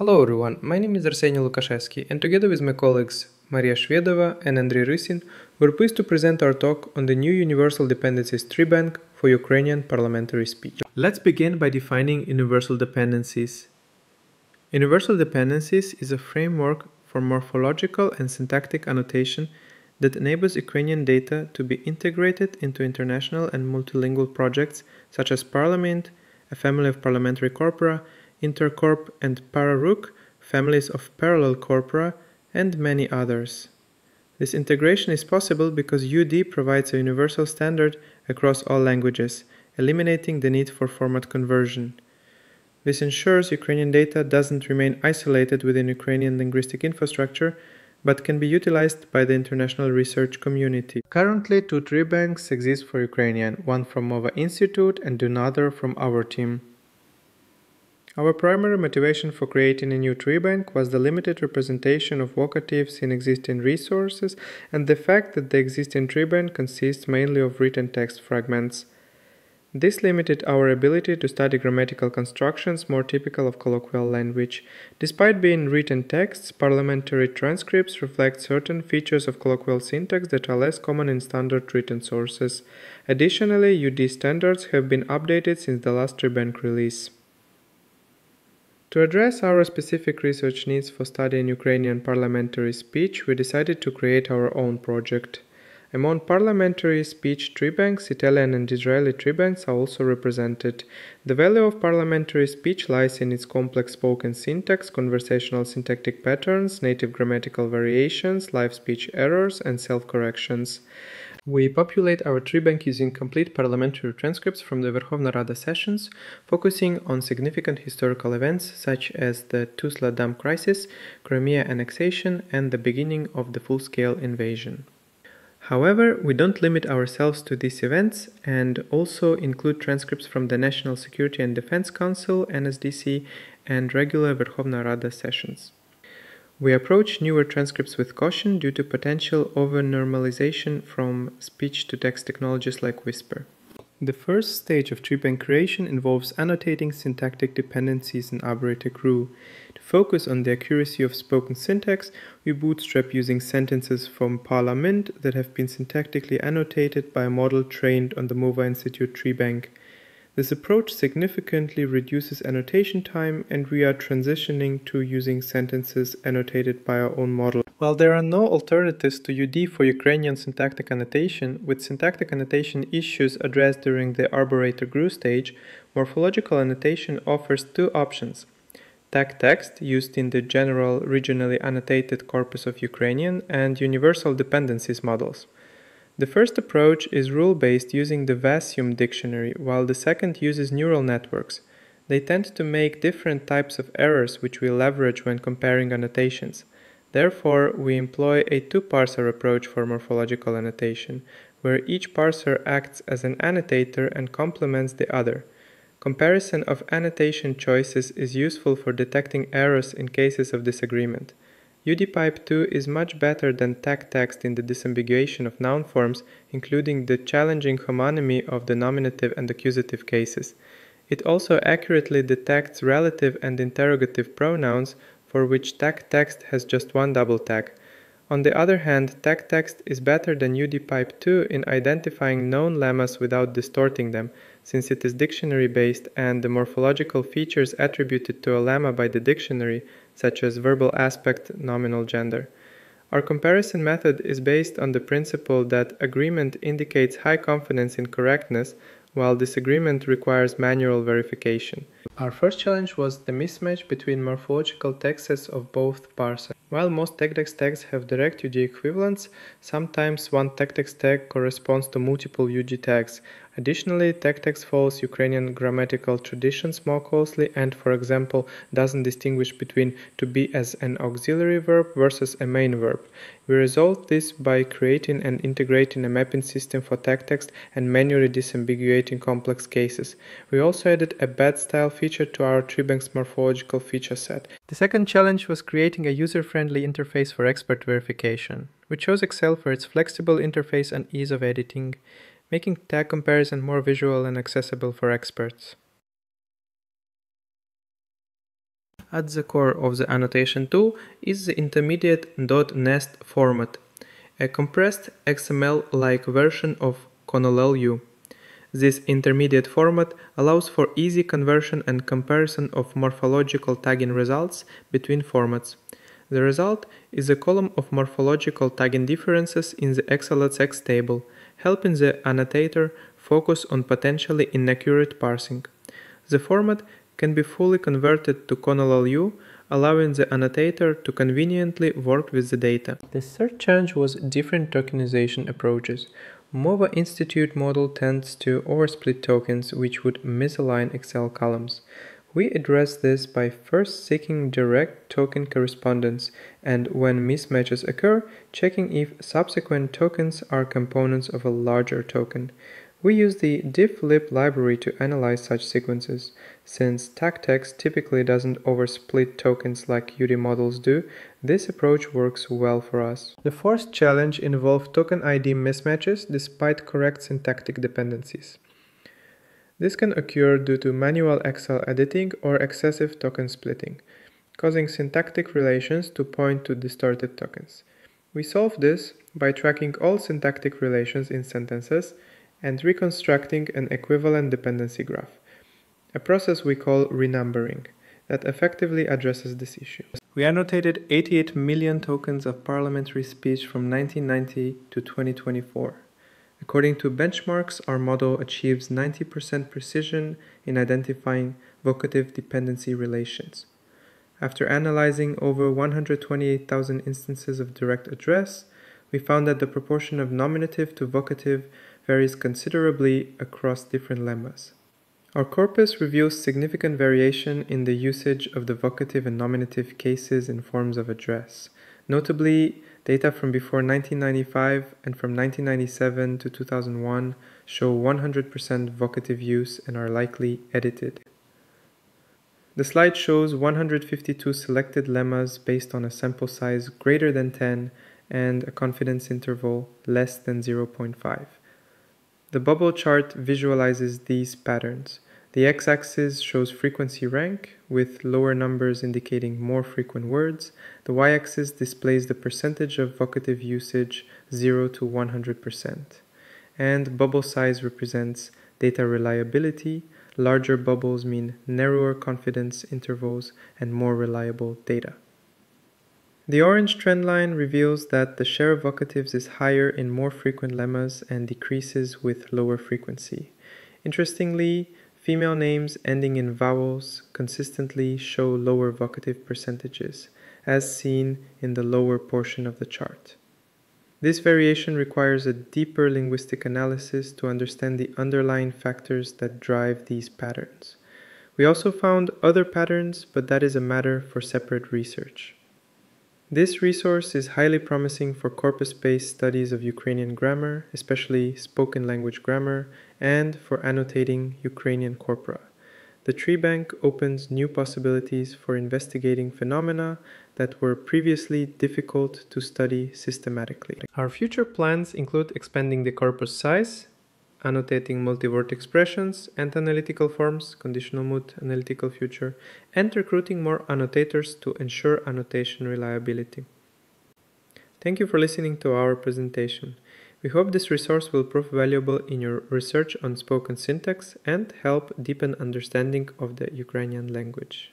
Hello everyone, my name is Arseniy Lukashevsky, and together with my colleagues Maria Shvedova and Andrei Rysin, we're pleased to present our talk on the new Universal Dependencies Tree Bank for Ukrainian parliamentary speech. Let's begin by defining universal dependencies. Universal dependencies is a framework for morphological and syntactic annotation that enables Ukrainian data to be integrated into international and multilingual projects such as Parliament, a family of parliamentary corpora, Intercorp and Pararook, families of parallel corpora, and many others. This integration is possible because UD provides a universal standard across all languages, eliminating the need for format conversion. This ensures Ukrainian data doesn't remain isolated within Ukrainian linguistic infrastructure, but can be utilized by the international research community. Currently, two tree banks exist for Ukrainian, one from MOVA Institute and another from our team. Our primary motivation for creating a new tree bank was the limited representation of vocatives in existing resources and the fact that the existing tree bank consists mainly of written text fragments. This limited our ability to study grammatical constructions more typical of colloquial language. Despite being written texts, parliamentary transcripts reflect certain features of colloquial syntax that are less common in standard written sources. Additionally, UD standards have been updated since the last tree bank release. To address our specific research needs for studying Ukrainian parliamentary speech, we decided to create our own project. Among parliamentary speech tree banks, Italian and Israeli tree banks are also represented. The value of parliamentary speech lies in its complex spoken syntax, conversational syntactic patterns, native grammatical variations, live speech errors, and self-corrections. We populate our tree bank using complete parliamentary transcripts from the Verkhovna Rada sessions, focusing on significant historical events such as the Tuzla Dam crisis, Crimea annexation, and the beginning of the full-scale invasion. However, we don't limit ourselves to these events and also include transcripts from the National Security and Defense Council, NSDC, and regular Verkhovna Rada sessions. We approach newer transcripts with caution due to potential over-normalization from speech-to-text technologies like Whisper. The first stage of tree bank creation involves annotating syntactic dependencies in Arboretic Rule. To focus on the accuracy of spoken syntax, we bootstrap using sentences from Parliament that have been syntactically annotated by a model trained on the MOVA Institute tree bank. This approach significantly reduces annotation time, and we are transitioning to using sentences annotated by our own model. While there are no alternatives to UD for Ukrainian syntactic annotation, with syntactic annotation issues addressed during the Arboretor GRU stage, morphological annotation offers two options: tag text, used in the general regionally annotated corpus of Ukrainian, and universal dependencies models. The first approach is rule-based using the Vasium dictionary, while the second uses neural networks. They tend to make different types of errors which we leverage when comparing annotations. Therefore, we employ a two-parser approach for morphological annotation, where each parser acts as an annotator and complements the other. Comparison of annotation choices is useful for detecting errors in cases of disagreement. UDPipe2 is much better than tag text in the disambiguation of noun forms, including the challenging homonymy of the nominative and accusative cases. It also accurately detects relative and interrogative pronouns for which tag text has just one double tag. On the other hand, tag text is better than UDPipe2 in identifying known lemmas without distorting them, since it is dictionary-based and the morphological features attributed to a lemma by the dictionary, such as verbal aspect, nominal gender. Our comparison method is based on the principle that agreement indicates high confidence in correctness, while disagreement requires manual verification. Our first challenge was the mismatch between morphological text sets of both parsers. While most tag-text tags have direct UD equivalents, sometimes one tag-text tag corresponds to multiple UD tags. Additionally, tag-text follows Ukrainian grammatical traditions more closely and, for example, doesn't distinguish between to be as an auxiliary verb versus a main verb. We resolved this by creating and integrating a mapping system for tag-text and manually disambiguating complex cases. We also added a bad style feature to our treebank's morphological feature set. The second challenge was creating a user-friendly interface for expert verification. We chose Excel for its flexible interface and ease of editing, making tag comparison more visual and accessible for experts. At the core of the annotation tool is the intermediate .nest format, a compressed XML-like version of CONOLL-U. This intermediate format allows for easy conversion and comparison of morphological tagging results between formats. The result is a column of morphological tagging differences in the XLSX table, helping the annotator focus on potentially inaccurate parsing. The format can be fully converted to CONOLL-U, allowing the annotator to conveniently work with the data. The third challenge was different tokenization approaches. MOVA Institute model tends to oversplit tokens, which would misalign Excel columns. We address this by first seeking direct token correspondence and, when mismatches occur, checking if subsequent tokens are components of a larger token. We use the difflib library to analyze such sequences. Since tagtext typically doesn't oversplit tokens like UD models do, this approach works well for us. The fourth challenge involved token ID mismatches despite correct syntactic dependencies. This can occur due to manual Excel editing or excessive token splitting, causing syntactic relations to point to distorted tokens. We solve this by tracking all syntactic relations in sentences and reconstructing an equivalent dependency graph, a process we call renumbering, that effectively addresses this issue. We annotated 88 million tokens of parliamentary speech from 1990 to 2024. According to benchmarks, our model achieves 90% precision in identifying vocative dependency relations. After analyzing over 128,000 instances of direct address, we found that the proportion of nominative to vocative varies considerably across different lemmas. Our corpus reveals significant variation in the usage of the vocative and nominative cases in forms of address. Notably, data from before 1995 and from 1997 to 2001 show 100% vocative use and are likely edited. The slide shows 152 selected lemmas based on a sample size greater than 10 and a confidence interval less than 0.5. The bubble chart visualizes these patterns. The x-axis shows frequency rank, with lower numbers indicating more frequent words. The y-axis displays the percentage of vocative usage 0 to 100%. And bubble size represents data reliability. Larger bubbles mean narrower confidence intervals and more reliable data. The orange trend line reveals that the share of vocatives is higher in more frequent lemmas and decreases with lower frequency. Interestingly, female names ending in vowels consistently show lower vocative percentages, as seen in the lower portion of the chart. This variation requires a deeper linguistic analysis to understand the underlying factors that drive these patterns. We also found other patterns, but that is a matter for separate research. This resource is highly promising for corpus-based studies of Ukrainian grammar, especially spoken language grammar, and for annotating Ukrainian corpora. The tree bank opens new possibilities for investigating phenomena that were previously difficult to study systematically. Our future plans include expanding the corpus size, annotating multi-word expressions and analytical forms, conditional mood, analytical future, and recruiting more annotators to ensure annotation reliability. Thank you for listening to our presentation. We hope this resource will prove valuable in your research on spoken syntax and help deepen understanding of the Ukrainian language.